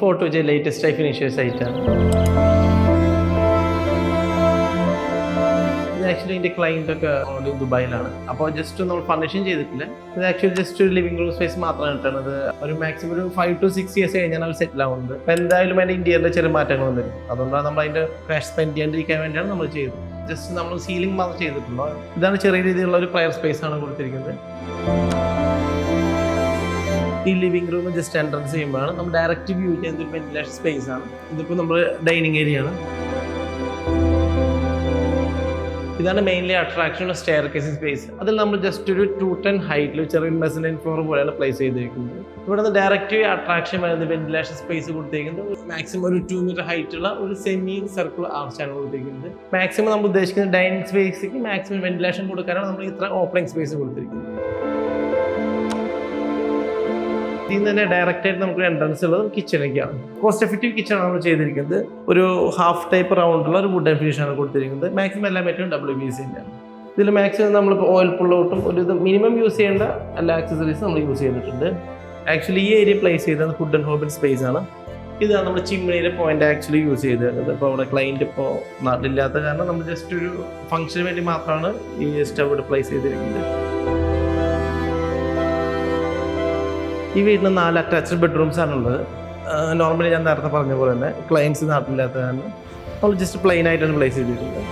Fort വെച്ച് latest ആയി finish ചെയ്ത സൈറ്റാണ്. ഇത് ആക്ച്വലി എൻ്റെ ക്ലയൻ്റ് ഒക്കെ ഓൾറെഡി ദുബായിലാണ്. അപ്പോൾ ജസ്റ്റ് നമ്മൾ ഫർണിഷിങ് ചെയ്തിട്ടില്ല. ഇത് ആക്ച്വലി ജസ്റ്റ് ഒരു ലിവിംഗ് റൂം സ്പേസ് മാത്രമാണ് കിട്ടുന്നത്. ഒരു മാക്സിമം ഒരു 5 to 6 years കഴിഞ്ഞാൽ അവർ സെറ്റിൽ ആവുന്നത്. അപ്പോൾ എന്തായാലും അതിൻ്റെ ഇന്ത്യയിലെ ചെറിയ മാറ്റങ്ങളും വരും. അതുകൊണ്ടാണ് നമ്മൾ അതിൻ്റെ ക്യാഷ് സ്പെൻഡ് ചെയ്യാണ്ടിരിക്കാൻ വേണ്ടിയാണ് നമ്മൾ ചെയ്തത്. ജസ്റ്റ് നമ്മൾ സീലിംഗ് മാത്രം ചെയ്തിട്ടുള്ളൂ. ഇതാണ് ചെറിയ രീതിയിലുള്ള ഒരു പ്രയർ സ്പേസ് ആണ് കൊടുത്തിരിക്കുന്നത്. ഈ ലിവിംഗ് റൂം ജസ്റ്റ് എൻട്രൻസ് ചെയ്യുമ്പോഴാണ് നമ്മൾ ഡയറക്റ്റ് വ്യൂ ചെയ്യുന്ന ഒരു വെന്റിലേഷൻ സ്പേസ് ആണ്. ഇതിപ്പോൾ നമ്മൾ ഡൈനിങ് ഏരിയ ആണ്. ഇതാണ് mainly attraction stair casing space. അതിൽ നമ്മൾ ജസ്റ്റ് ഒരു 210 ഹൈറ്റിൽ ചെറിയ മെസലൈൻ ഫ്ലോർ പോലെയാണ് പ്ലേസ് ചെയ്തിരിക്കുന്നത്. ഇവിടെ നിന്ന് ഡയറക്റ്റ് അട്രാക്ഷൻ വരുന്നത് വെന്റിലേഷൻ സ്പേസ് കൊടുത്തിരിക്കുന്നത് മാക്സിമം ഒരു 2 meter ഹൈറ്റുള്ള ഒരു സെമി സർക്കിൾ ആർച്ചാണ് കൊടുത്തിരിക്കുന്നത്. മാക്സിമം നമ്മൾ ഉദ്ദേശിക്കുന്നത് ഡൈനിങ് സ്പേസിലേക്ക് മാക്സിമം വെന്റിലേഷൻ കൊടുക്കാനാണ് നമ്മൾ ഇത്ര ഓപ്പണിംഗ് സ്പേസ് കൊടുത്തിരിക്കുന്നത്. ഇതിൽ തന്നെ ഡയറക്റ്റ് ആയിട്ട് നമുക്ക് എൻട്രൻസ് ഉള്ളത് കിച്ചണിലേക്കാണ്. കോസ്റ്റ് എഫക്റ്റീവ് കിച്ചണാണ് നമ്മൾ ചെയ്തിരിക്കുന്നത്. ഒരു ഹാഫ് ടൈപ്പ് റൗണ്ടുള്ള ഒരു വുഡൻ ഫിനിഷാണ് കൊടുത്തിരിക്കുന്നത്. മാക്സിമം എല്ലാ മെറ്റീരിയലും WBC തന്നെയാണ്. ഇതിൽ മാക്സിമം നമ്മളിപ്പോൾ ഓയിൽ പുള്ളൗട്ടും ഒരു ഇത് മിനിമം യൂസ് ചെയ്യേണ്ട എല്ലാ ആക്സസറീസും നമ്മൾ യൂസ് ചെയ്തിട്ടുണ്ട്. ആക്ച്വലി ഈ ഏരിയ പ്ലേസ് ചെയ്തത് ഫുഡ് ആൻഡ് ഹോബിൻ സ്പേസ് ആണ്. ഇതാണ് നമ്മൾ ചിമ്മിനിയുടെ പോയിന്റ് ആക്ച്വലി യൂസ് ചെയ്തത്. ഇപ്പോൾ അവിടെ ക്ലയൻറ്റ് ഇപ്പോൾ നാട്ടിലില്ലാത്ത കാരണം നമ്മൾ ജസ്റ്റ് ഒരു ഫംഗ്ഷന് വേണ്ടി മാത്രമാണ് ഈ സ്റ്റവ് ഇവിടെ പ്ലേസ് ചെയ്തിരിക്കുന്നത്. ഈ വീട്ടിൽ 4 അറ്റാച്ച്ഡ് ബെഡ്റൂംസ് ആണുള്ളത്. നോർമലി ഞാൻ നേരത്തെ പറഞ്ഞ പോലെ തന്നെ ക്ലയൻസ് നാട്ടിലില്ലാത്ത കാരണം നമ്മൾ ജസ്റ്റ് പ്ലെയിൻ ആയിട്ടാണ് പ്ലേസ് ചെയ്തിട്ടുള്ളത്.